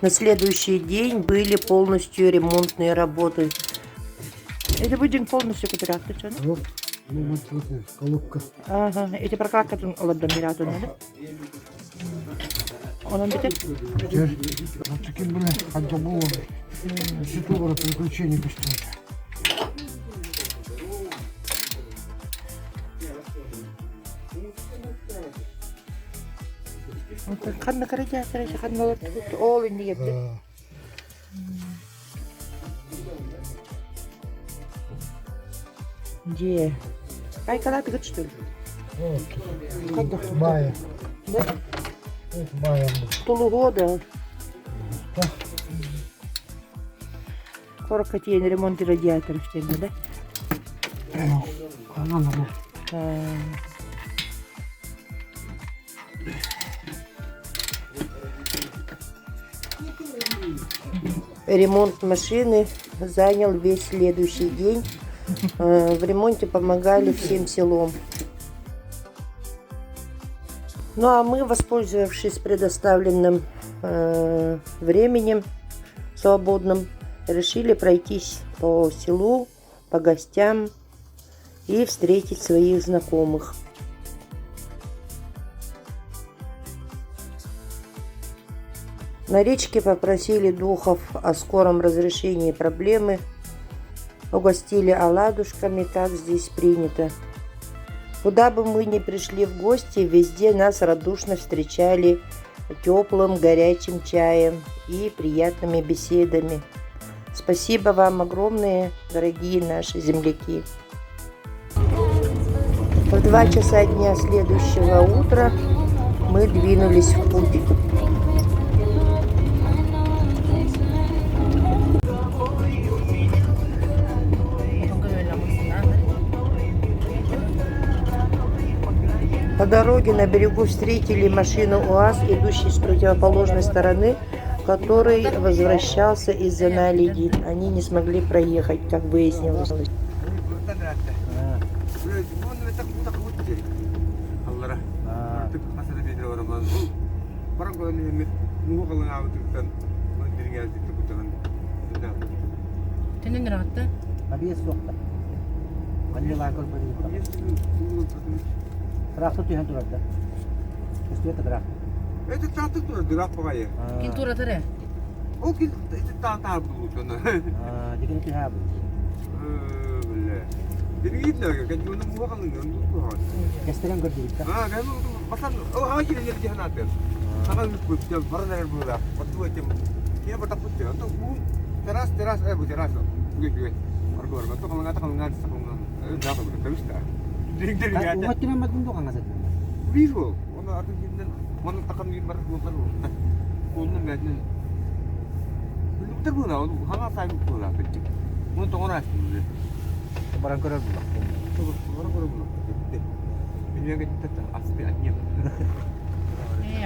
На следующий день были полностью ремонтные работы. Это будет полностью кооперация, да? Колобка. Ага, эти прокладки ладомиряту, да? Он битер? Вот таким, бля, отдобовым. Ситуара приключений пустят. Ханна каридя, ханна ол Индигирке. Где? Ай, когда ты что ли? Вот. Мая. Да? Это мая. Полугода. Да. Скоро хотели ремонт радиаторов, да? Ремонт машины занял весь следующий день. В ремонте помогали всем селом. Ну а мы, воспользовавшись предоставленным временем свободным, решили пройтись по селу, по гостям и встретить своих знакомых. На речке попросили духов о скором разрешении проблемы, угостили оладушками, как здесь принято. Куда бы мы ни пришли в гости, везде нас радушно встречали теплым горячим чаем и приятными беседами. Спасибо вам огромное, дорогие наши земляки. В 2 часа дня следующего утра мы двинулись в путь. По дороге на берегу встретили машину УАЗ, идущий с противоположной стороны, который возвращался из-за Наледи. Они не смогли проехать, как выяснилось. Это трактор дурак погая. Кинтура таре. О, это та булутона. Дикин тихаб. Бля. Видно, как он мухалын, он тут. Ястерен гордик. Kan pasan awak ini jadi hanater. Sangat betul benar benar. Waktu itu dia bertakut ya. Untuk teras teras teras. Begitu. Warga tu kalau ngata sekarang dah terus dah. Jadi ada. Umat kita mat untuk kan asal. Vivo. Ona ada jinan. Mana takkan di baru. Kuna macam. Belum terguna. Hanga saya pula. Mun tu orang asli. Barang kerja pula. Barang kerja pula. Ini yang kita asli aja.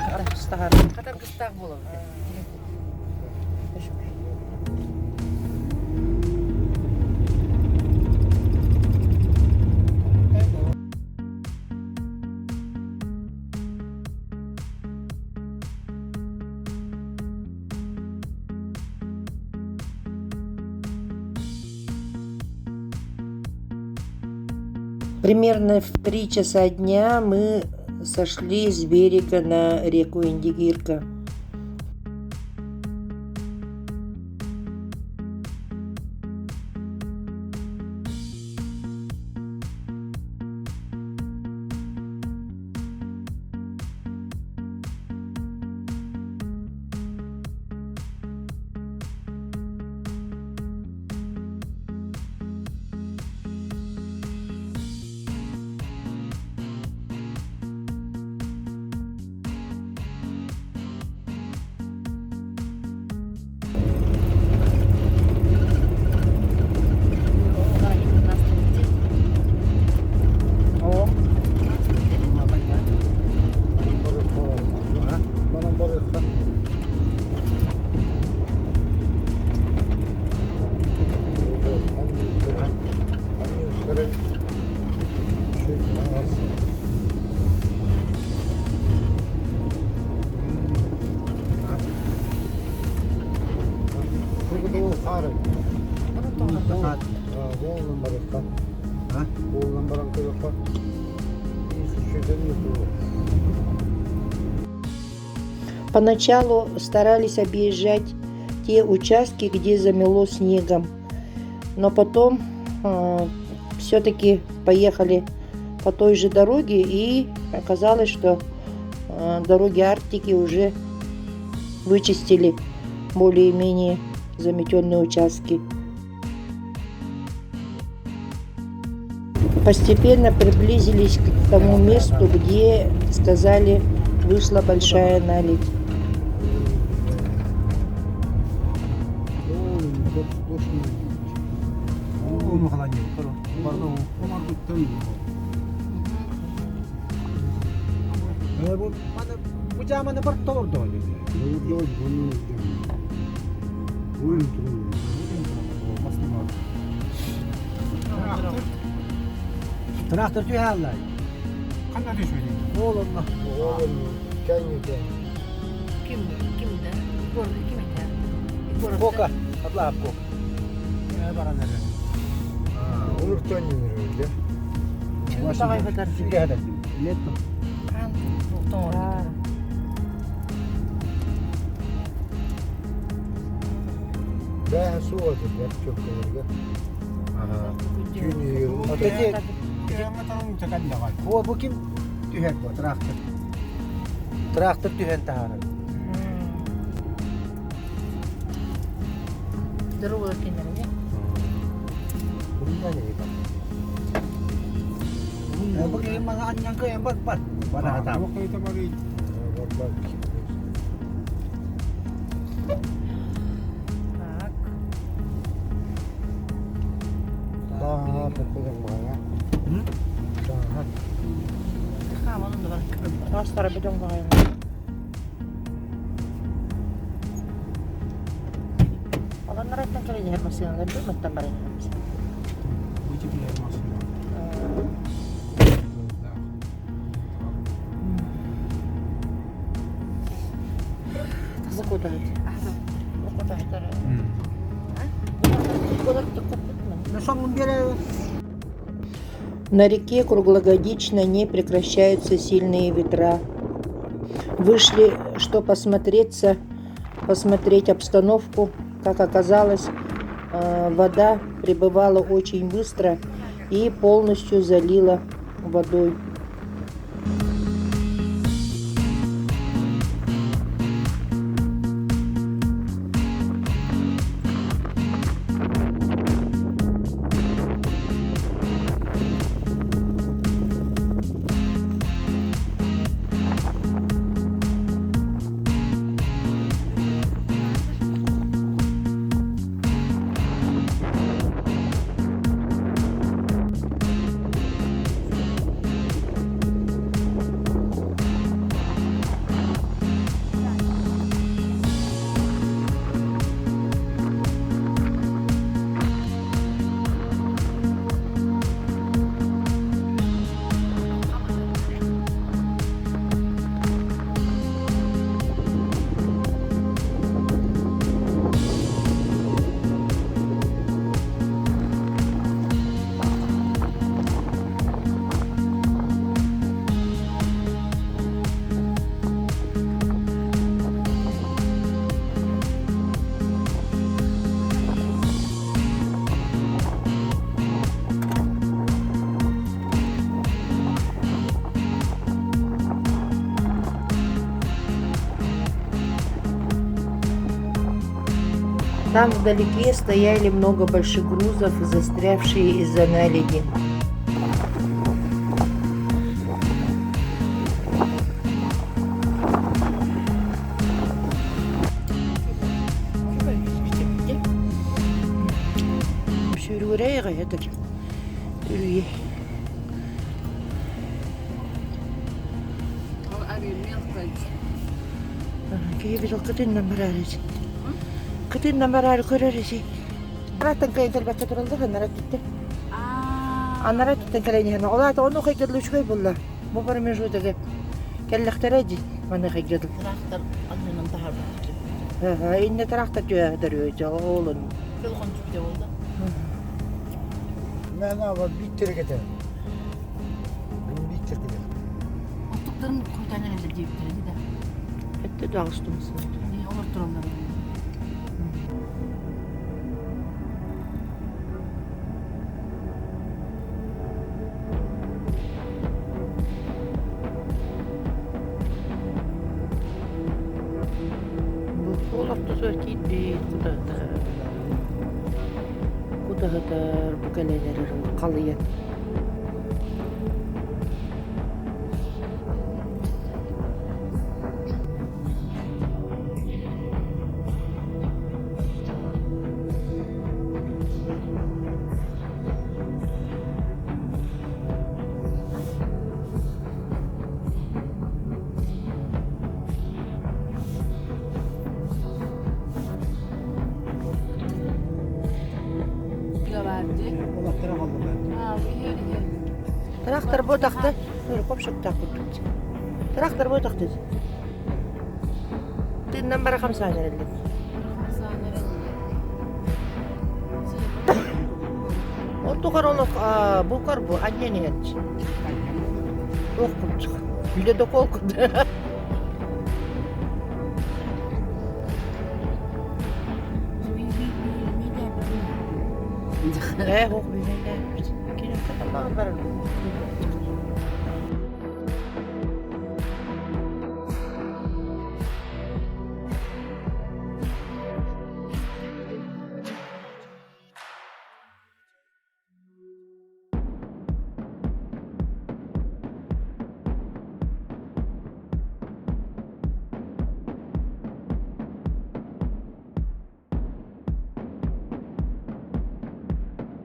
Kata kestar. Kata kestar bola. Примерно в 3 часа дня мы сошли с берега на реку Индигирке. Поначалу старались объезжать те участки, где замело снегом, но потом все-таки поехали по той же дороге, и оказалось, что дороги Арктики уже вычистили более-менее заметенные участки. Постепенно приблизились к тому месту, где, сказали, вышла большая наледь. Трактор түйәллай. Қандай дешөйді? Oğlumla. Oğlum kendi. Kimde? Kim Koka. Atla Koka. Ne baranlar? Onurtan yemiyor öyle. Şimdi daha kadar. Şimdi kadar. Letto. Kan doktor. Ben su aldım ya çok kalırga. Çünkü Öteki. Kayama tanong cakap dapat. Bu kim? Tühen bu traktör. Traktör tühen taharan. Дорога кинули. Bundan ne bak? Bu kim mga anyang ko yan bak. Para hata. Ako kayo tamari. bak. Так. Daha tepeden bana. Daha. Ха, вон он давай. Астара бедом гайна. Аланнар айттан келеди хер машиналар билметтен бар экен. Bu çekilir masum. Закутали. Na son biri На реке круглогодично не прекращаются сильные ветра. Вышли, что посмотреть обстановку. Как оказалось, вода прибывала очень быстро и полностью залила водой. Там вдалеке стояли много больших грузов, застрявшие из-за наледи. Кытын намарары көрөрүсү. Араттан кайын келбетте туралды, анара титти. Анара титтен келейни. Олар оны кайгырлычкой булла. Бу промежутоге келлектереди. Мана кайгырды. Трактор аннан тахар. Инне трактор жөөдөрү оолун. Телефон түптө болду. Ben ama bitir gidelim. Bitir gidelim. Атын koytanlar elde deyipleri de. Ette dağıştımsın. Olur durumlar. Bu olakta söyleyeyim bir kudahatar bu kalelerin kalıyor. Kulaklara kaldım ben. Traktör bu taktı. Böyle kopşuk taktı. Traktör bu taktı. Dinlen bana 5 saniye elde. Oldu karanlık. Bu kar bu. Anne ne etmiş? Yok kurtçuk. Bir de korkut. Yok bir ne yapmış? Kim Allah'ın verir.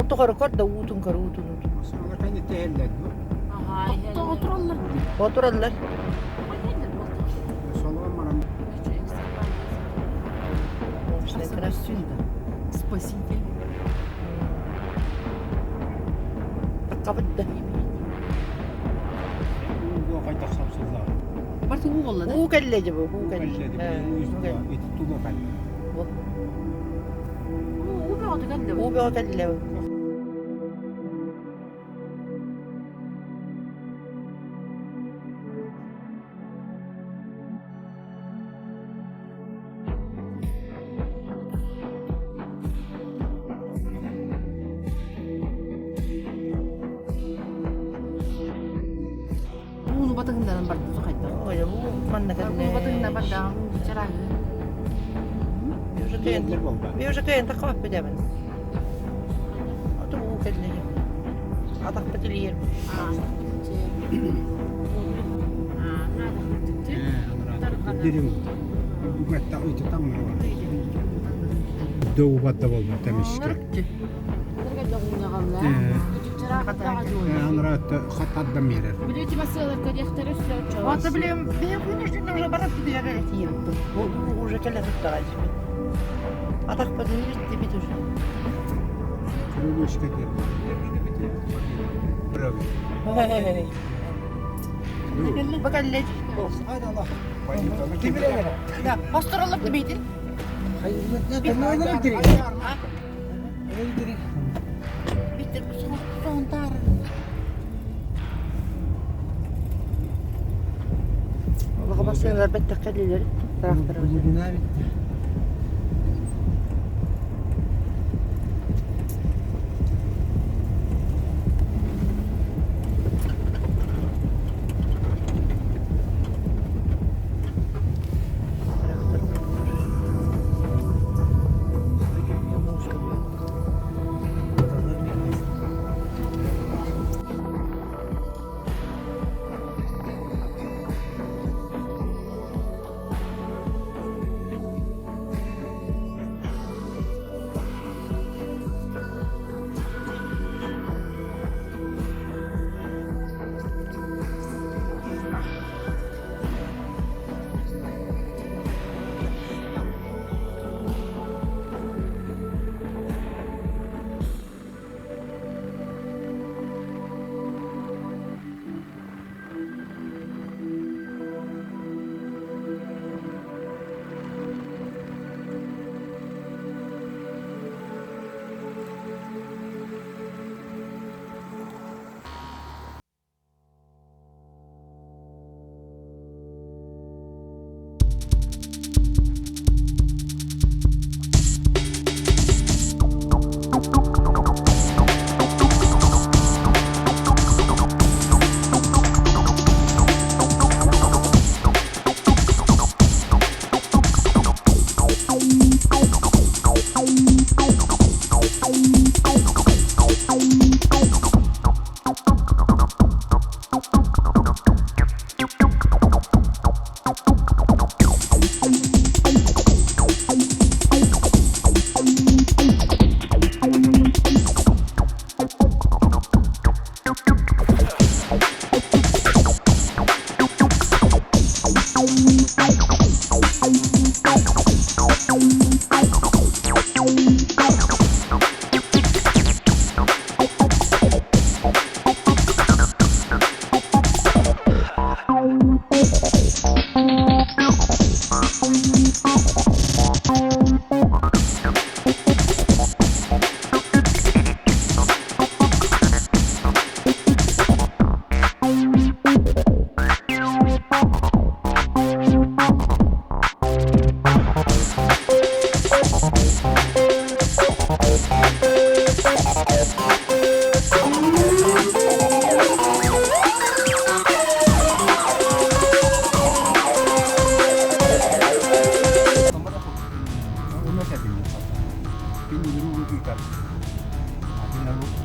Otokarı da utun karı utun. Sonra kendi tehelledi mi? Otururlar. Oturallar. Sonra bana Спасибо. Kapıda. bu kaytak sapsızlar. Bartu bu vallahi. Bu kelleci bu. Bu kelleci. Kalledi. Bu yüzden eti tuğla kaldı. Bu bir oldu geldi. Bu bir kelle. Bunu batığından bartu kaydı. Oya bu manna Bunu kelle. batığından bartu çarağı. Bir ucu köyün takıp bir demin. O da bu kelleci. Adak betili yer. Dedim. Bu hatta iti tam mı var? Doğu batta oldu temizken. Anlara hatta da mirer. بديتي بس يختار Вот, блин, я конечно уже барак тебе я говорю. Уже келе tuttağız. Adak betili yer bir уже. Kırılı işte geldi. Bravo. Bu kelleci. Haydi Allah. Kim bilir? Ya, hastaralık da biydin. Hayır, ne tamamına gidiyor. Bitti bu son tar. Allah'a basıyorlar bet takkallileri. Traktörü. Bugün abi.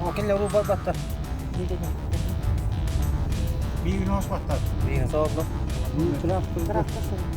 Okin lang ruba bata. Bigyan mo sa bata. Bigyan sa bata. Trafik.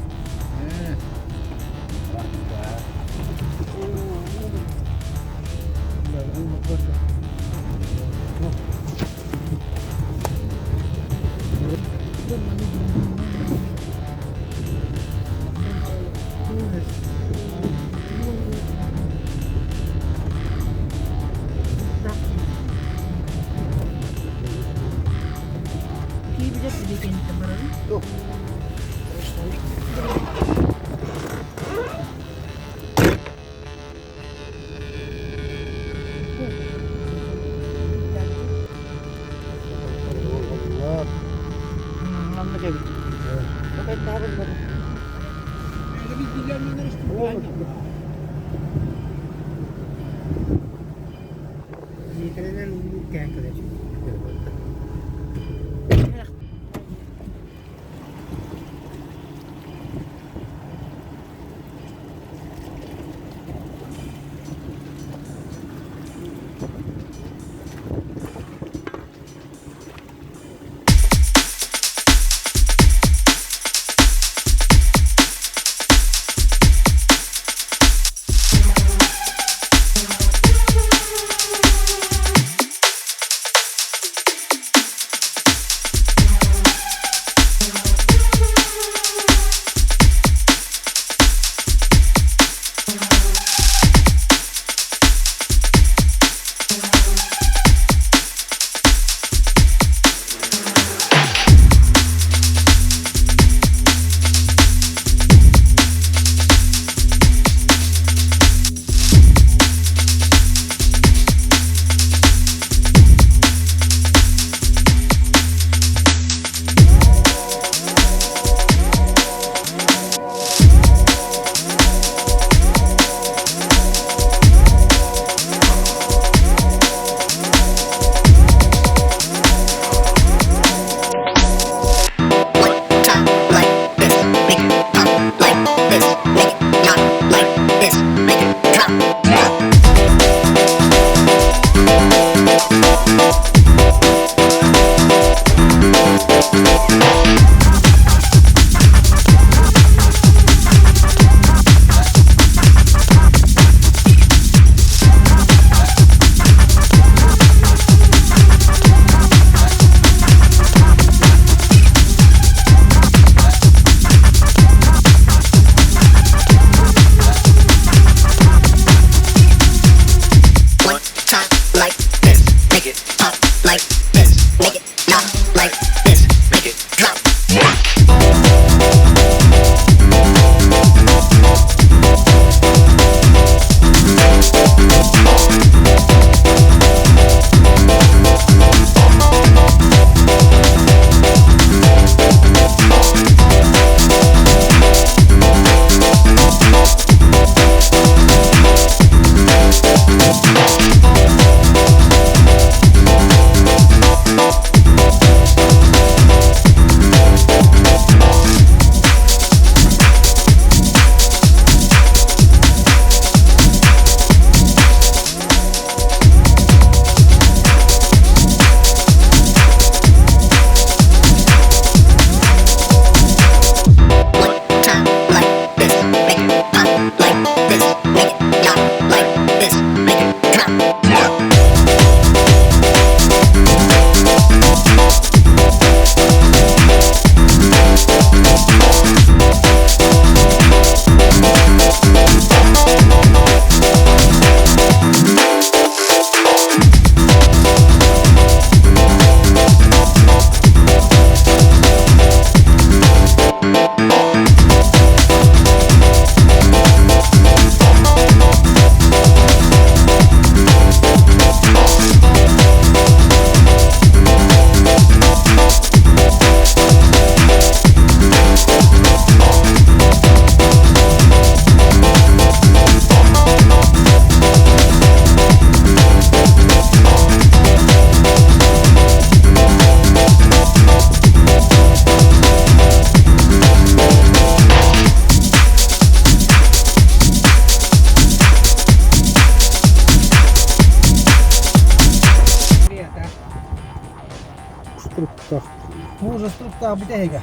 Tuttaa mitenkä?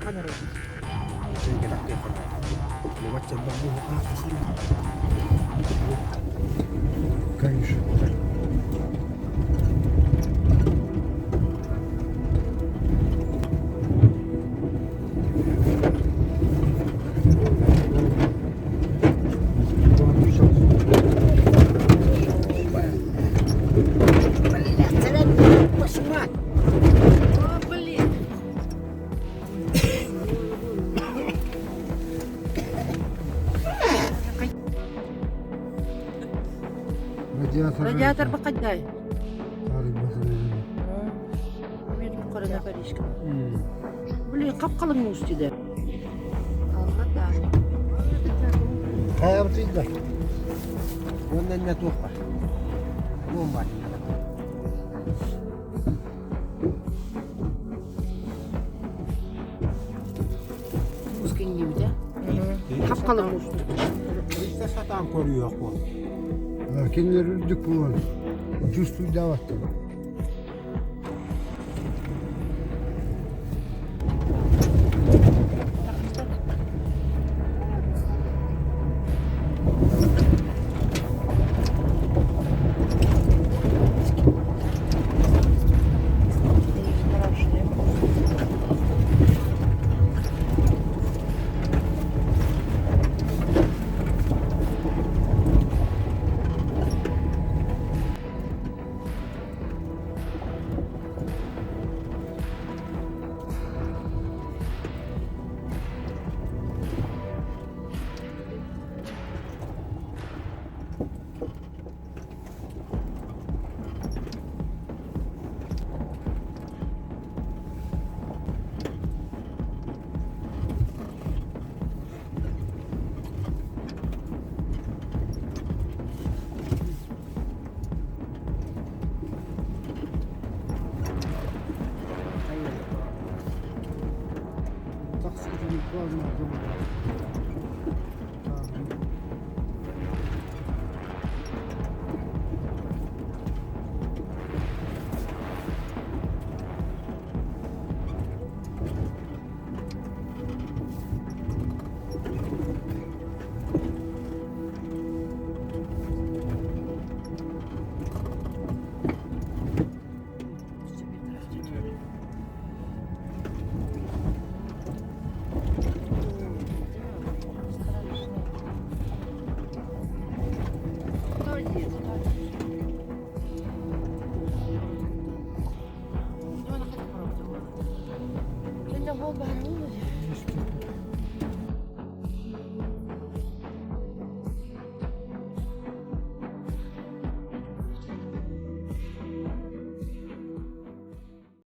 Kamera. Senkä lähtee koneella. Luvat sen bambuun ahtasin. Конечно. Радиатор бақайдай. Тарih мәселелері. Мен yukarıda karışkım. Блин, қап-қалың үстіде. Алғада. Қайыртыйды. Ondan ne topa? Bomba. Узкин gibi de. Қап-қалың үсті. İşte satan koruyor bu. Kendileri ürdük bu. Ucuz suyu davattı.